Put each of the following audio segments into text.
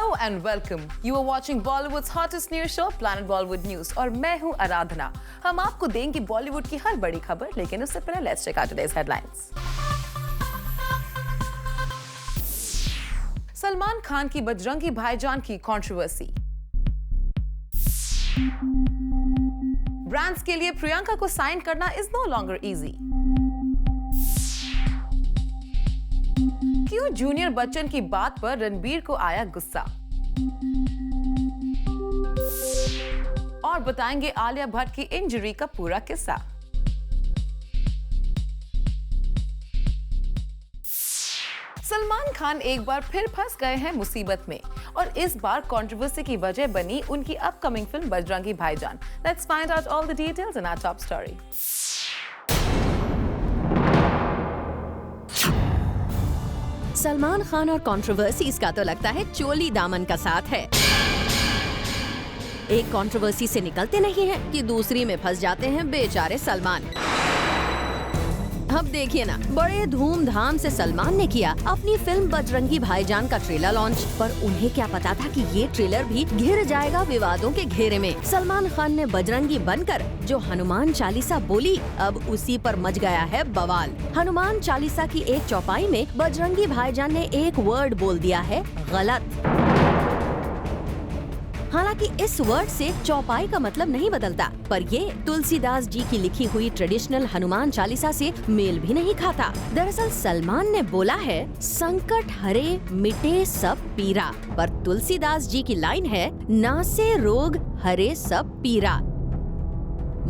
Hello and welcome. You are watching Bollywood's hottest news show, Planet Bollywood News, और मैं हूं आराधना। हम आपको देंगे बॉलीवुड की हर बड़ी खबर, लेकिन उससे पहले let's check out today's headlines. Salman Khan की बजरंगी भाईजान की कंट्रोवर्सी। ब्रांड्स के लिए प्रियंका को साइन करना इज नो लॉन्गर इजी। क्यों जूनियर बच्चन की बात पर रणबीर को आया गुस्सा। और बताएंगे आलिया भट्ट की इंजरी का पूरा किस्सा। सलमान खान एक बार फिर फंस गए हैं मुसीबत में और इस बार कंट्रोवर्सी की वजह बनी उनकी upcoming film Bajrangi Bhaijaan. Let's find out all the details in our top story. Salman Khan और कंट्रोवर्सीज का तो लगता है चोली दामन का साथ है। एक कंट्रोवर्सी से निकलते नहीं हैं कि दूसरी में फंस जाते हैं बेचारे सलमान। अब देखिए ना, बड़े धूमधाम से सलमान ने किया अपनी फिल्म बजरंगी भाईजान का ट्रेलर लॉन्च, पर उन्हें क्या पता था कि ये ट्रेलर भी घिर जाएगा विवादों के घेरे में। सलमान खान ने बजरंगी बनकर जो हनुमान चालीसा बोली, अब उसी पर मच गया है बवाल। हनुमान चालीसा की एक चौपाई में बजरंगी भाईजान ने एक वर्ड बोल दिया है गलत। हालांकि इस वर्ड से चौपाई का मतलब नहीं बदलता, पर ये तुलसीदास जी की लिखी हुई ट्रेडिशनल हनुमान चालीसा से मेल भी नहीं खाता। दरअसल सलमान ने बोला है संकट हरे मिटे सब पीरा, पर तुलसीदास जी की लाइन है नासे रोग हरे सब पीरा।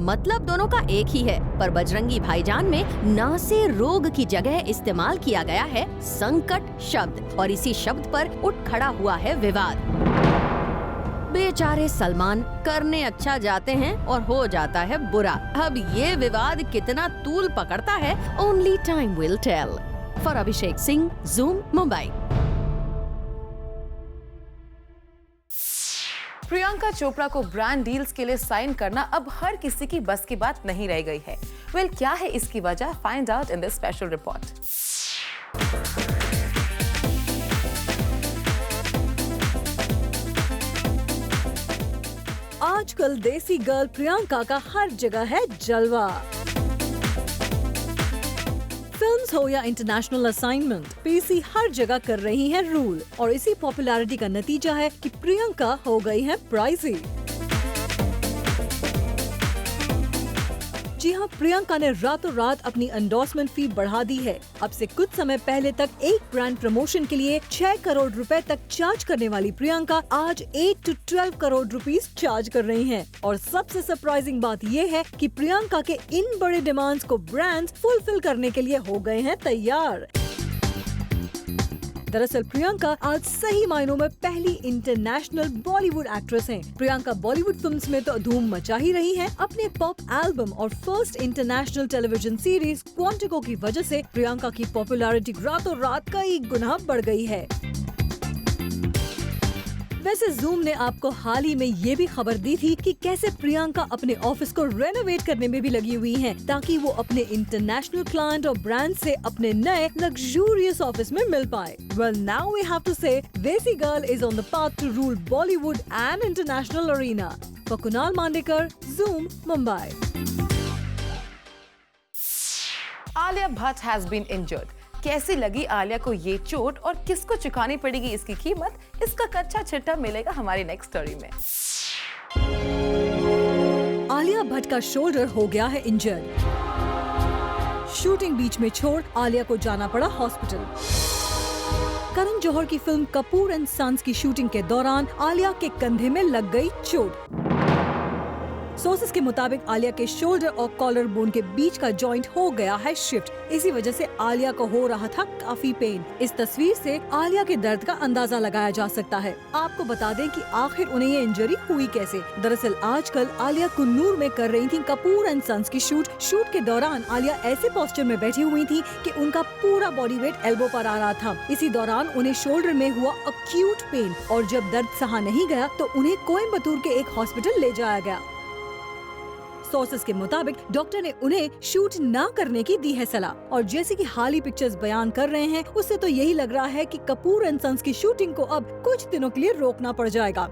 मतलब दोनों का एक ही है, पर बजरंगी भाईजान में नासे रोग की जगह इस्तेमाल किया गया है संकट शब्द, और इसी शब्द पर उठ खड़ा हुआ है विवाद। बेचारे सलमान करने अच्छा जाते हैं और हो जाता है बुरा। अब ये विवाद कितना तूल पकड़ता है, only time will tell. For Abhishek Singh, zoom, Mumbai. Priyanka Chopra को ब्रांड डील्स के लिए साइन करना अब हर किसी की बस की बात नहीं रह गई है। वेल, क्या है इसकी वजह? Find out in this special report. आजकल देसी गर्ल प्रियंका का हर जगह है जलवा। फिल्म्स हो या इंटरनेशनल असाइनमेंट, पीसी हर जगह कर रही हैं रूल, और इसी पॉपुलैरिटी का नतीजा है कि प्रियंका हो गई है प्राइजी। जी हाँ, प्रियंका ने रातों रात अपनी एंडोर्समेंट फी बढ़ा दी है। अब से कुछ समय पहले तक एक ब्रांड प्रमोशन के लिए 6 करोड़ रुपए तक चार्ज करने वाली प्रियंका आज 8 to 12 करोड़ रुपीस चार्ज कर रही हैं। और सबसे सरप्राइजिंग बात ये है कि प्रियंका के इन बड़े डिमांड्स को ब्रांड्स फुलफिल करने के लिए हो गए हैं तैयार। दरअसल प्रियंका आज सही मायनों में पहली इंटरनेशनल बॉलीवुड एक्ट्रेस हैं। प्रियंका बॉलीवुड फिल्म्स में तो धूम मचा ही रही हैं। अपने पॉप एल्बम और first international television series Quantico की वजह से प्रियंका की पॉपुलैरिटी रातों रात कई गुना बढ़ गई है। वैसे जूम ने आपको हाल ही में ये भी खबर दी थी कि कैसे प्रियंका अपने ऑफिस को रेनोवेट करने में भी लगी हुई हैं, ताकि वो अपने इंटरनेशनल क्लाइंट और ब्रांड से अपने नए लग्जूरियस ऑफिस में मिल पाए। Well, now we have to say, Desi Girl is on the path to rule Bollywood and international arena. For Kunal Mandekar, Zoom, Mumbai. Alia Bhatt has been injured. कैसी लगी आलिया को ये चोट और किसको चुकानी पड़ेगी इसकी कीमत? इसका कच्चा चिट्ठा मिलेगा हमारी नेक्स्ट स्टोरी में। आलिया भट्ट का शोल्डर हो गया है इंजर्ड। शूटिंग बीच में छोड़ आलिया को जाना पड़ा हॉस्पिटल। करण जौहर की फिल्म कपूर एंड सन्स की शूटिंग के दौरान आलिया के कंधे में लग गई चोट। सोर्सेस के मुताबिक आलिया के शोल्डर और कॉलर बोन के बीच का जॉइंट हो गया है शिफ्ट। इसी वजह से आलिया को हो रहा था काफी पेन। इस तस्वीर से आलिया के दर्द का अंदाजा लगाया जा सकता है। आपको बता दें कि आखिर उन्हें ये इंजरी हुई कैसे। दरअसल आजकल आलिया कुन्नूर में कर रही थी कपूर एंड सन्स की शूट के दौरान आलिया ऐसे पोस्चर में बैठी हुई थी कि उनका पूरा बॉडी वेट एल्बो पर आ रहा था। इसी दौरान उन्हें शोल्डर में हुआ अक्यूट पेन, और जब दर्द सहा नहीं गया तो उन्हें कोयम्बटूर के एक हॉस्पिटल ले जाया गया। सोर्सेज के मुताबिक डॉक्टर ने उन्हें शूट ना करने की दी है सलाह। और जैसे कि हाल ही पिक्चर्स बयान कर रहे हैं, उससे तो यही लग रहा है कि कपूर एंड सन्स की शूटिंग को अब कुछ दिनों के लिए रोकना पड़ जाएगा।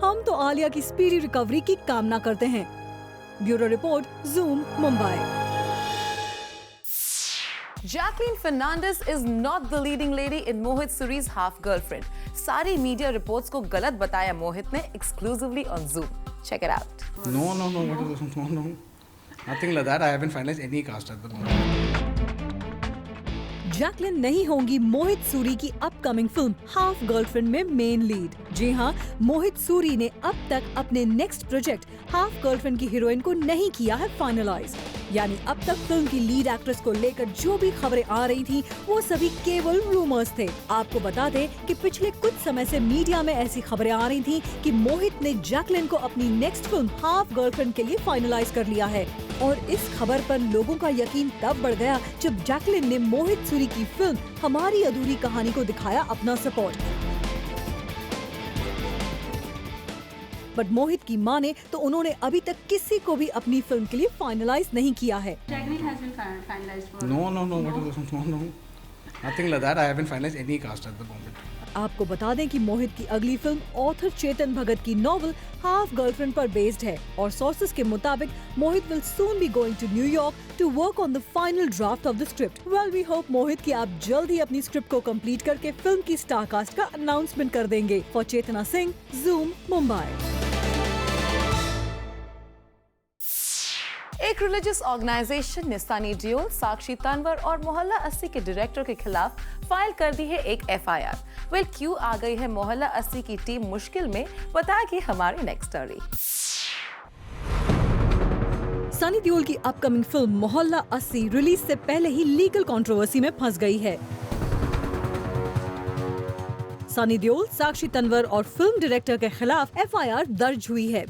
हम तो आलिया की स्पीडी रिकवरी की कामना करते हैं। Bureau report, zoom, Mumbai. Jacqueline Fernandez is not the leading lady in Mohit Suri's Half Girlfriend. सारी मीडिया रिपोर्ट्स को गलत बताया मोहित ने exclusively on Zoom. Check it out. No. Nothing like that. I haven't finalized any cast at the moment. Jacqueline नहीं होंगी मोहित सूरी की upcoming film half girlfriend में main lead. जी हाँ, मोहित सूरी ने अब तक अपने नेक्स्ट प्रोजेक्ट हाफ गर्लफ्रेंड की हीरोइन को नहीं किया है फाइनलाइज। यानी अब तक फिल्म की लीड एक्ट्रेस को लेकर जो भी खबरें आ रही थी वो सभी केवल रूमर्स थे। आपको बता दें कि पिछले कुछ समय से मीडिया में ऐसी खबरें आ रही थी कि मोहित ने जैकलिन को अपनी नेक्स्ट फिल्म हाफ गर्लफ्रेंड के लिए फाइनलाइज कर लिया है। और इस खबर पर लोगों का यकीन तब बढ़ गया जब जैकलिन ने मोहित सूरी की फिल्म हमारी अधूरी कहानी को दिखाया अपना सपोर्ट। बट मोहित की माने तो उन्होंने अभी तक किसी को भी अपनी फिल्म के लिए फाइनलाइज नहीं किया है। No. Nothing like that. I haven't finalized any cast at the moment. आपको बता दें कि मोहित की अगली फिल्म ऑथर चेतन भगत की नॉवल हाफ गर्लफ्रेंड पर बेस्ड है और सोर्सेज के मुताबिक Mohit will soon be going to New York to work on the final draft of the script. We hope Mohit कि आप जल्द ही अपनी स्क्रिप्ट को कंप्लीट करके फिल्म की स्टार कास्ट का अनाउंसमेंट कर देंगे। For Chetna Singh, zoom, Mumbai. एक रिलीजियस ऑर्गेनाइजेशन ने सनी देओल, साक्षी तंवर और मोहल्ला 80 के डायरेक्टर के खिलाफ फाइल कर दी है एक FIR। क्यों आ गई है मोहल्ला 80 की टीम मुश्किल में, बताएगी हमारी नेक्स्ट स्टोरी। सनी देओल की अपकमिंग फिल्म मोहल्ला 80 रिलीज से पहले ही लीगल कंट्रोवर्सी में फंस गई है। सनी देओल, साक्षी तंवर और फिल्म डायरेक्टर के खिलाफ FIR दर्ज हुई है।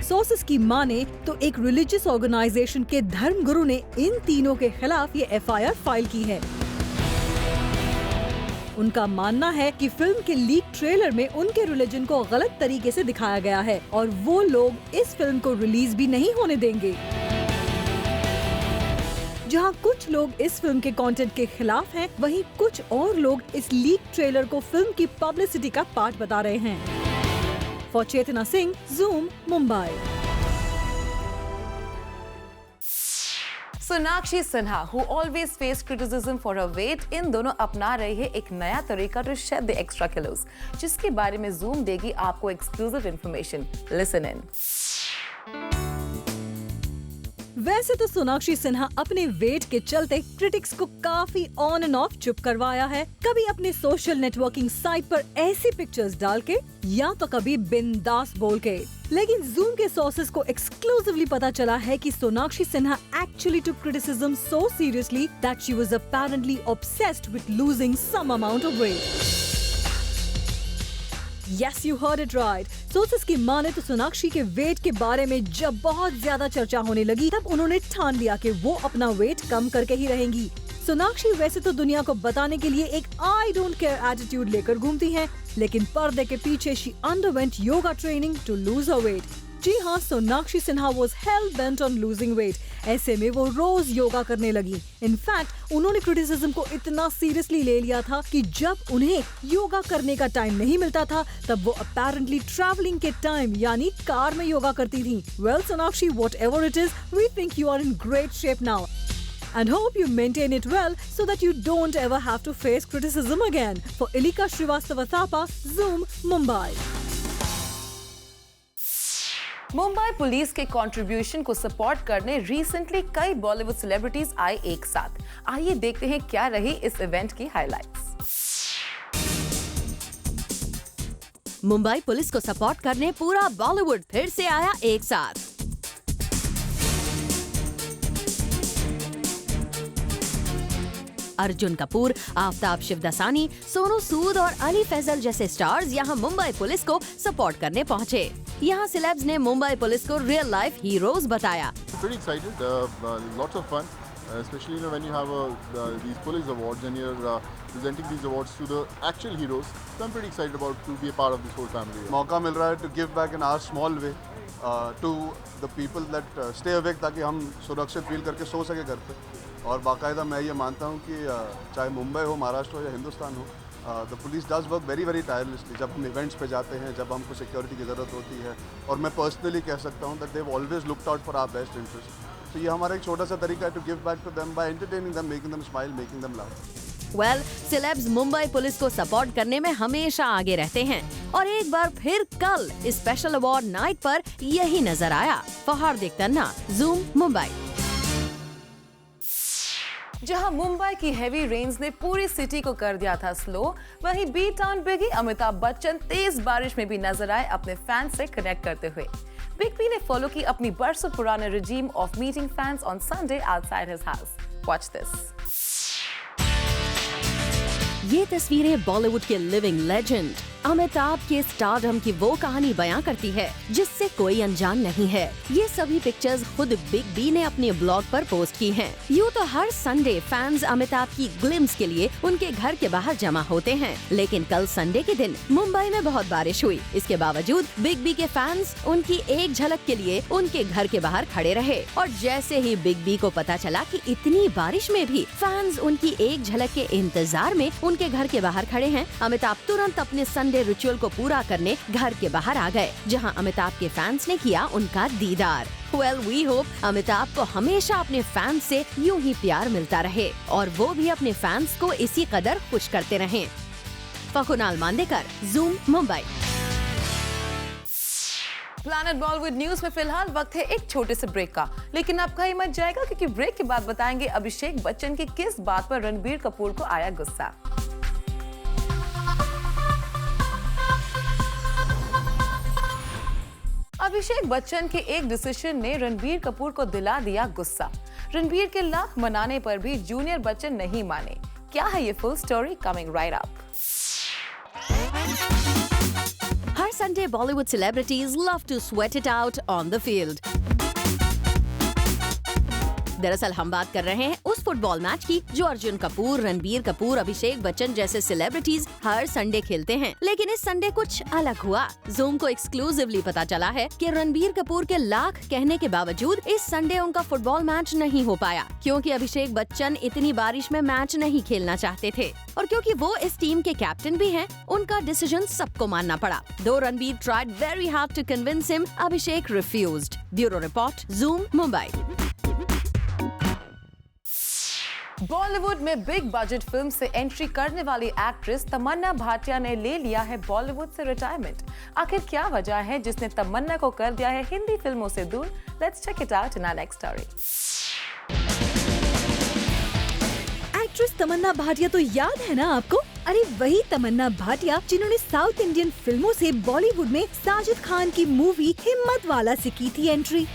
सोर्सेस की माने तो एक रिलीजियस ऑर्गेनाइजेशन के धर्मगुरु ने इन तीनों के खिलाफ ये FIR फाइल की है। उनका मानना है कि फिल्म के लीक ट्रेलर में उनके रिलीजन को गलत तरीके से दिखाया गया है और वो लोग इस फिल्म को रिलीज भी नहीं होने देंगे। जहां कुछ लोग इस फिल्म के कंटेंट के खिलाफ हैं, वहीं कुछ और लोग इस लीक ट्रेलर को फिल्म की पब्लिसिटी का पार्ट बता रहे हैं। For Chetna Singh, zoom, Mumbai. Sonakshi Sinha, who always faced criticism for her weight, इन दोनों अपना रही है एक नया तरीका to shed the extra kilos, जिसके बारे में ज़ूम देगी आपको exclusive information. Listen in. वैसे तो सोनाक्षी सिन्हा अपने वेट के चलते क्रिटिक्स को काफी ऑन एंड ऑफ चुप करवाया है। कभी अपने सोशल नेटवर्किंग साइट पर ऐसी पिक्चर्स डाल के या तो कभी बिंदास बोल के। लेकिन ज़ूम के सोर्सेज को एक्सक्लूसिवली पता चला है कि Sonakshi Sinha actually took criticism so seriously that she was apparently obsessed with losing some amount of weight. Yes, you heard it right. Sources की माने तो सोनाक्षी के वेट के बारे में जब बहुत ज्यादा चर्चा होने लगी, तब उन्होंने ठान लिया कि वो अपना वेट कम करके ही रहेंगी। सोनाक्षी वैसे तो दुनिया को बताने के लिए एक आई डोंट केयर एटीट्यूड लेकर घूमती हैं, लेकिन पर्दे के पीछे she underwent yoga training to lose her weight. जी हाँ, Sonakshi Sinha was hell bent on losing weight. ऐसे में वो रोज योगा करने लगी। इनफैक्ट उन्होंने क्रिटिसिज्म को इतना सीरियसली ले लिया था कि जब उन्हें योगा करने का टाइम नहीं मिलता था, तब वो अपेरेंटली ट्रैवलिंग के टाइम यानी कार में योगा करती थी। Well Sonakshi, whatever it is, we think you are in great shape now and hope you maintain it well so that you don't ever have to face criticism again. For Ilika Srivastava Thapa, Zoom, Mumbai. Mumbai police के contribution को support करने recently कई Bollywood celebrities आए एक साथ। आइए देखते हैं क्या रही इस इवेंट की हाइलाइट्स। मुंबई पुलिस को सपोर्ट करने पूरा बॉलीवुड फिर से आया एक साथ। अर्जुन कपूर, आफ्ताब शिवदासानी, सोनू सूद और अली फैजल जैसे स्टार्स यहां मुंबई पुलिस को सपोर्ट करने पहुंचे। यहां सेलेब्स ने मुंबई पुलिस को रियल लाइफ हीरोज बताया। Pretty excited, lots of fun, especially when you have these police awards and you're presenting these awards to the actual heroes. So I'm pretty excited about to be a part of this whole family. मौका मिल रहा है to give back in our small way to the people that stay awake ताकि हम सुरक्षित feel करके सो सके घर पे. और बाकायदा मैं ये मानता हूँ कि चाहे मुंबई हो, महाराष्ट्र हो या हिंदुस्तान हो, the police does work very very tirelessly. जब हम इवेंट्स पे जाते हैं, जब हमको सिक्योरिटी की ज़रूरत होती है, और मैं पर्सनली कह सकता हूँ that they have always looked out for our best interest. तो ये हमारा एक छोटा सा तरीका है to give back to them by entertaining them, making them smile, making them laugh. Well, celebs Mumbai police को सपोर्ट करने में हमेशा आगे रहते हैं और एक बार फिर कल स्पेशल अवार्ड नाइट पर यही नजर आया. फहार दिक्तन्ना, ज़ूम मुंबई. जहां मुंबई की हेवी रेन्स ने पूरी सिटी को कर दिया था स्लो, वहीं बी टाउन बिगी अमिताभ बच्चन तेज बारिश में भी नजर आए अपने फैंस से कनेक्ट करते हुए. बिग बी ने फॉलो की अपनी बरसों पुराने regime of meeting fans on Sunday outside his house. Watch this. ये तस्वीरें बॉलीवुड के लिविंग लेजेंड अमिताभ के स्टारडम की वो कहानी बयां करती है जिससे कोई अनजान नहीं है. ये सभी पिक्चर्स खुद बिग बी ने अपने ब्लॉग पर पोस्ट की हैं. यूँ तो हर संडे फैंस अमिताभ की ग्लिम्स के लिए उनके घर के बाहर जमा होते हैं, लेकिन कल संडे के दिन मुंबई में बहुत बारिश हुई. इसके बावजूद बिग बी के फैंस उनकी एक झलक के लिए उनके घर के बाहर खड़े रहे. और जैसे ही बिग बी को पता चला कि इतनी बारिश में भी फैंस उनकी एक झलक के इंतजार में उनके घर के बाहर खड़े हैं, अमिताभ तुरंत अपने संडे रिचुअल को पूरा करने घर के बाहर आ गए, जहां अमिताभ के फैंस ने किया उनका दीदार. वेल, वी होप अमिताभ को हमेशा अपने फैंस से यूं ही प्यार मिलता रहे और वो भी अपने फैंस को इसी कदर खुश करते रहें. फखुनाल मांदेकर, Zoom Mumbai. Planet Bollywood news में फिलहाल वक्त है एक छोटे से ब्रेक का, लेकिन आपका ही मत जाएगा क्योंकि ब्रेक के बाद बताएंगे अभिषेक बच्चन की किस बात पर रणबीर कपूर को आया गुस्सा. अभिषेक बच्चन के एक डिसीजन ने रणबीर कपूर को दिला दिया गुस्सा. रणबीर के लाख मनाने पर भी जूनियर बच्चन नहीं माने. क्या है ये full story? Coming right up. हर Sunday Bollywood celebrities love to sweat it out on the field. दरअसल हम बात कर रहे हैं उस फुटबॉल मैच की जो अर्जुन कपूर, रणबीर कपूर, अभिषेक बच्चन जैसे सेलिब्रिटीज हर संडे खेलते हैं. लेकिन इस संडे कुछ अलग हुआ. ज़ूम को एक्सक्लूसिवली पता चला है कि रणबीर कपूर के लाख कहने के बावजूद इस संडे उनका फुटबॉल मैच नहीं हो पाया, क्योंकि अभिषेक बच्चन इतनी बारिश में मैच नहीं खेलना चाहते थे. और क्योंकि वो इस टीम के कैप्टन भी हैं, उनका डिसीजन सबको मानना पड़ा. Though Ranbir tried very hard to convince him, Abhishek refused. Bureau report, zoom Mumbai. Bollywood में बिग बजट फिल्म से एंट्री करने वाली एक्ट्रेस तमन्ना भाटिया ने ले लिया है बॉलीवुड से रिटायरमेंट. आखिर क्या वजह है जिसने तमन्ना को कर दिया है हिंदी फिल्मों से दूर? Let's check it out in our next story. Actress Tamannaah Bhatia तो याद है ना आपको? अरे वही तमन्ना भाटिया जिन्होंने साउथ इंडियन फिल्मों से बॉलीवुड में साजिद खान की मूवी हिम्मत वाला से की थी एंट्री.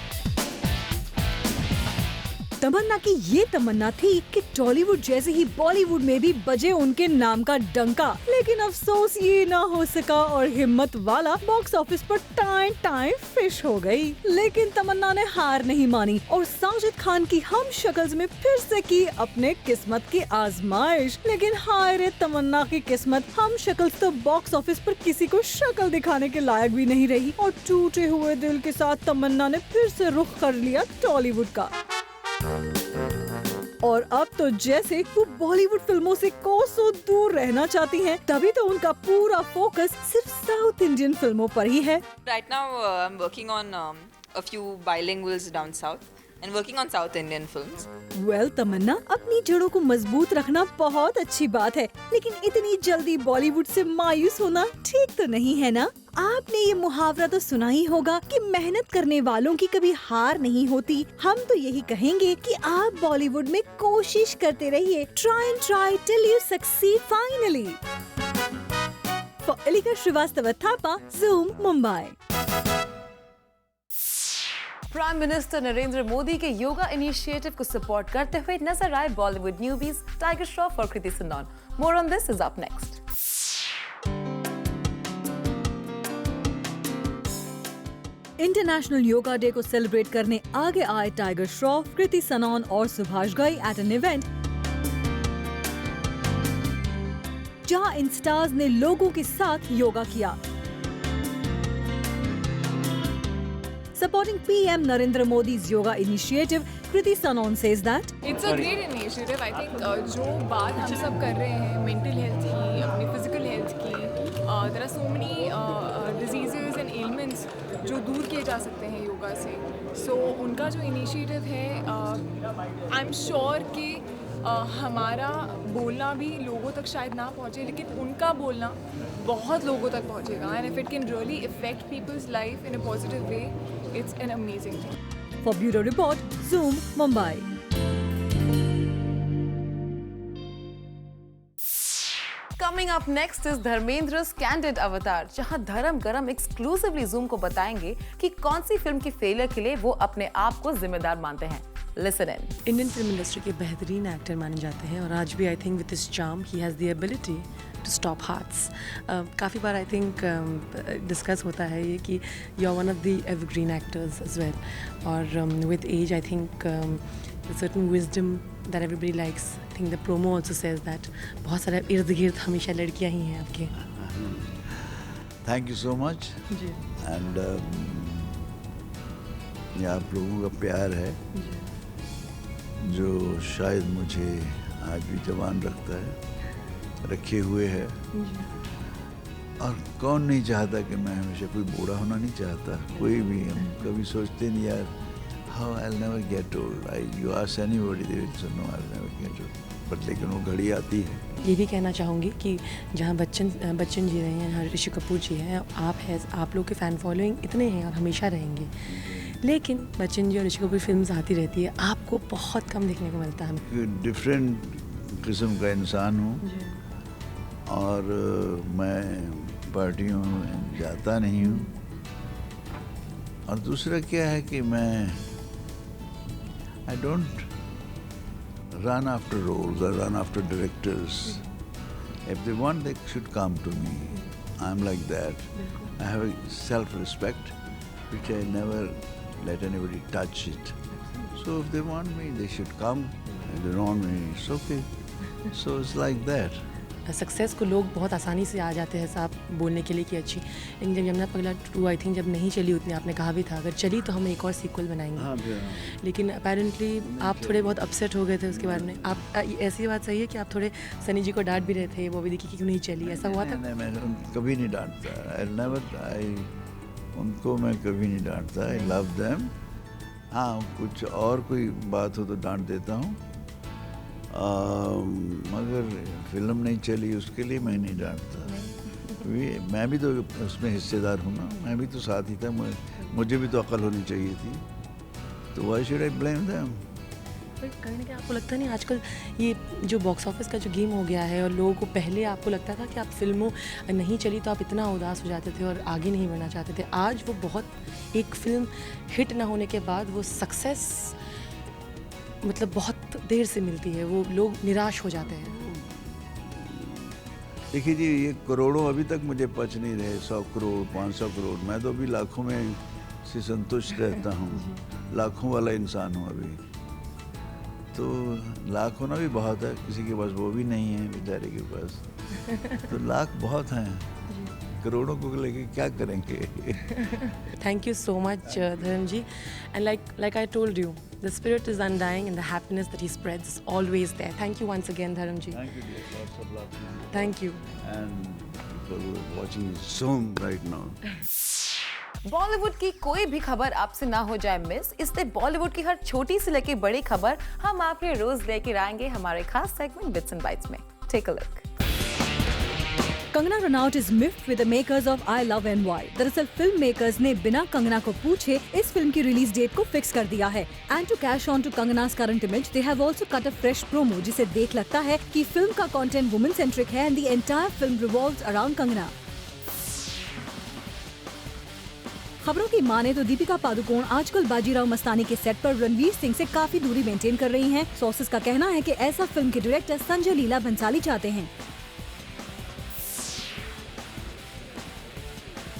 तमन्ना की ये तमन्ना थी कि टॉलीवुड जैसे ही बॉलीवुड में भी बजे उनके नाम का डंका. लेकिन अफसोस ये ना हो सका और हिम्मत वाला बॉक्स ऑफिस पर टाइम फिश हो गई. लेकिन तमन्ना ने हार नहीं मानी और साजिद खान की हम शक्ल्स में फिर से की अपने किस्मत की आजमाइश. लेकिन हाय रे तमन्ना की किस्मत, हम शक्ल्स तो बॉक्स ऑफिस पर किसी को शक्ल दिखाने के लायक भी नहीं रही और टूटे हुए दिल के साथ तमन्ना ने फिर से रुख कर लिया टॉलीवुड का. और अब तो जैसे वो बॉलीवुड फिल्मों से कोसों दूर रहना चाहती हैं, तभी तो उनका पूरा फोकस सिर्फ साउथ इंडियन फिल्मों पर ही है. Right now, I'm working on a few bilinguals down south and working on South Indian films. Well, तमन्ना, अपनी जड़ों को मजबूत रखना बहुत अच्छी बात है, लेकिन इतनी जल्दी बॉलीवुड से मायूस होना ठीक तो नहीं है ना? आपने ये मुहावरा तो सुना ही होगा कि मेहनत करने वालों की कभी हार नहीं होती. हम तो यही कहेंगे कि आप बॉलीवुड में कोशिश करते रहिए. Try and try till you succeed finally. For Elika Shrivastava Thapa, zoom Mumbai. Prime minister Narendra Modi के योगा इनिशिएटिव को सपोर्ट करते हुए नजर आए बॉलीवुड न्यूबीज टाइगर श्रॉफ और Kriti Sanon. More on this is up next. International yoga day को सेलिब्रेट करने आगे आए टाइगर श्रॉफ, कृति सनॉन और Subhash Ghai at an event जहां इन स्टार्स ने लोगों के साथ योगा किया। Supporting PM Narendra Modi's yoga initiative, Kriti Sanon says that It's a great initiative. I think जो बात हम सब कर रहे हैं mental health की, अपनी physical health की, there are so many diseases and ailments जो दूर किए जा सकते हैं योगा से. So उनका जो initiative है, I'm sure कि हमारा बोलना भी लोगों तक शायद ना पहुँचे, लेकिन उनका बोलना बहुत लोगों तक पहुँचेगा. And if it can really affect people's life in a positive way, it's an amazing thing. for Bureau Report, Zoom, Mumbai. Coming up next is धर्मेंद्र's Candid Avatar, जहां धर्म गरम एक्सक्लूसिवली Zoom को बताएंगे कि कौन सी फिल्म की फेलियर के लिए वो अपने आप को जिम्मेदार मानते हैं. Listen in. Indian film industry के बेहतरीन एक्टर माने जाते हैं और आज भी I think with his charm he has the ability to stop hearts. काफ़ी बार आई थिंक डिस्कस होता है ये कि you are one of the evergreen actors as well, और with age I think certain wisdom that everybody likes. I think the promo also says that बहुत सारे इर्द गिर्द हमेशा लड़कियाँ ही हैं आपके. Thank you so much. And ये आप लोगों का प्यार है जो शायद मुझे आज भी जवान रखता है, रखे हुए है. और कौन नहीं चाहता कि मैं हमेशा, कोई बूढ़ा होना नहीं चाहता, कोई भी. हम कभी सोचते नहीं यार how I will never get old. You ask anybody they will say no I will never get old. But लेकिन वो घड़ी आती है. ये भी कहना चाहूँगी कि जहाँ बच्चन जी रहे हैं, यहाँ ऋषि कपूर जी हैं, आप लोग के फ़ैन फॉलोइंग इतने हैं और हमेशा रहेंगे. लेकिन बच्चन जी और ऋषि कपूर फिल्म्स आती रहती है, आपको बहुत कम देखने को मिलता है. डिफरेंट किस्म का इंसान हूँ और मैं पार्टियों में जाता नहीं हूँ. और दूसरा क्या है कि मैं I don't run after roles or run after directors. If they want, they should come to me. I'm like that. I have a self-respect which I never let anybody touch it. So if they want me, they should come. If they don't want me, it's okay. So it's like that. Success को लोग बहुत आसानी से आ जाते हैं साहब बोलने के लिए कि अच्छी. लेकिन जब यमुना पगला 2 आई थिंक जब नहीं चली उतनी, आपने कहा भी था अगर चली तो हम एक और सीक्वल बनाएंगे. लेकिन अपेरेंटली आप थोड़े बहुत अपसेट हो गए थे उसके बारे में. आप ऐसी बात सही है कि आप थोड़े सनी जी को डांट भी रहे थे, बॉबी दीदी की क्यों नहीं चली, ऐसा हुआ था? नहीं, मैं कभी नहीं डांटता. उनको मैं कभी नहीं डांटता. I love them. हाँ, कुछ और कोई बात हो तो डांट देता हूँ. मगर फिल्म नहीं चली उसके लिए मैं नहीं डांटता. मैं भी तो उसमें हिस्सेदार हूँ ना, मैं भी तो साथ ही था. मुझे भी तो अकल होनी चाहिए थी. तो why should I blame them? कहीं ना कहीं आपको लगता नहीं आजकल ये जो बॉक्स ऑफिस का जो गेम हो गया है, और लोगों को पहले आपको लगता था कि आप फिल्मों नहीं चली तो आप इतना उदास हो जाते थे और आगे नहीं बढ़ना चाहते थे. आज वो बहुत एक फिल्म हिट ना होने के बाद वो सक्सेस मतलब बहुत देर से मिलती है, वो लोग निराश हो जाते हैं. देखिए जी, ये करोड़ों अभी तक मुझे पच नहीं रहे. 100 करोड़ 500 करोड़, मैं तो अभी लाखों में से संतुष्ट रहता हूँ. लाखों वाला इंसान हूँ अभी. तो लाख होना भी बहुत है, किसी के पास वो भी नहीं है बेचारे के पास. तो लाख बहुत हैं, करोड़ों को लेके क्या करेंगे. Thank you so much, Dharam ji. And like I told you, the spirit is undying and the happiness that he spreads is always there. Thank you once again, Dharam ji. Thank you dear, lots of love. Thank you. And people who are watching Zoom right now. Bollywood की कोई भी खबर आपसे ना हो जाए miss, इसलिए बॉलीवुड की हर छोटी से लेके बड़ी खबर हम आपके रोज लेकर आएंगे हमारे खास सेगमेंट बिट्स एंड बाइट्स में. Take a look. Kangana Ranaut is miffed with the makers of I love NY. दरअसल फिल्म मेकर्स ने बिना कंगना को पूछे इस फिल्म की रिलीज डेट को फिक्स कर दिया है. And to cash on to Kangana's current image, they have also cut a fresh promo जिसे देख लगता है कि फिल्म का कंटेंट वुमेन सेंट्रिक है and the entire film revolves around Kangana. खबरों की माने तो दीपिका पादुकोण आजकल बाजीराव मस्तानी के सेट पर रणवीर सिंह से काफी दूरी मेंटेन कर रही हैं. सोर्सेज का कहना है कि ऐसा फिल्म के डायरेक्टर संजय लीला भंसाली चाहते हैं.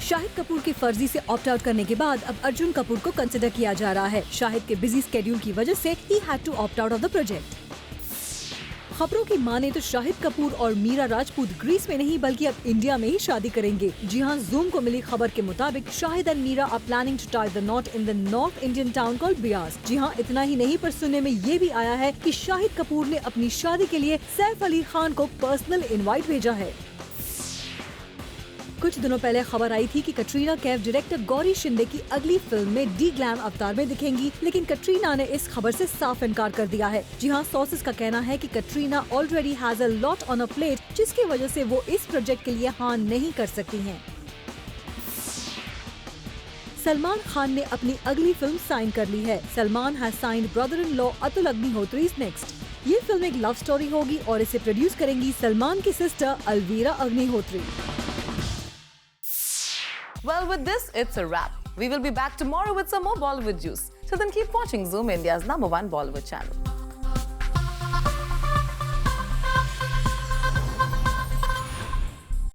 शाहिद कपूर की फर्जी से ऑप्ट आउट करने के बाद अब अर्जुन कपूर को कंसिडर किया जा रहा है. शाहिद के बिजी स्केड्यूल की वजह से ही had to opt out of the project. खबरों की माने तो शाहिद कपूर और मीरा राजपूत ग्रीस में नहीं बल्कि अब इंडिया में ही शादी करेंगे। जी हाँ, जूम को मिली खबर के मुताबिक Shahid and Meera are planning to tie the knot in the north Indian town called Beas. जी हाँ, इतना ही नहीं पर सुनने में ये भी आया है कि शाहिद कपूर ने अपनी शादी के लिए सैफ अली खान को पर्सनल इनवाइट भेजा है। कुछ दिनों पहले खबर आई थी कि कटरीना कैफ डायरेक्टर गौरी शिंदे की अगली फिल्म में डी ग्लैम अवतार में दिखेंगी, लेकिन कटरीना ने इस खबर से साफ इनकार कर दिया है। जी हाँ, सोर्सेज का कहना है कि Katrina already has a lot on a plate, जिसकी वजह से वो इस प्रोजेक्ट के लिए हाँ नहीं कर सकती हैं। सलमान खान ने अपनी अगली फिल्म साइन कर ली है। Salman has signed brother in law Atul Agnihotri's next. ये फिल्म एक लव स्टोरी होगी और इसे प्रोड्यूस करेंगी सलमान की sister Alvira Agnihotri. Well, with this, it's a wrap. We will be back tomorrow with some more Bollywood juice. So then keep watching Zoom India's #1 Bollywood channel.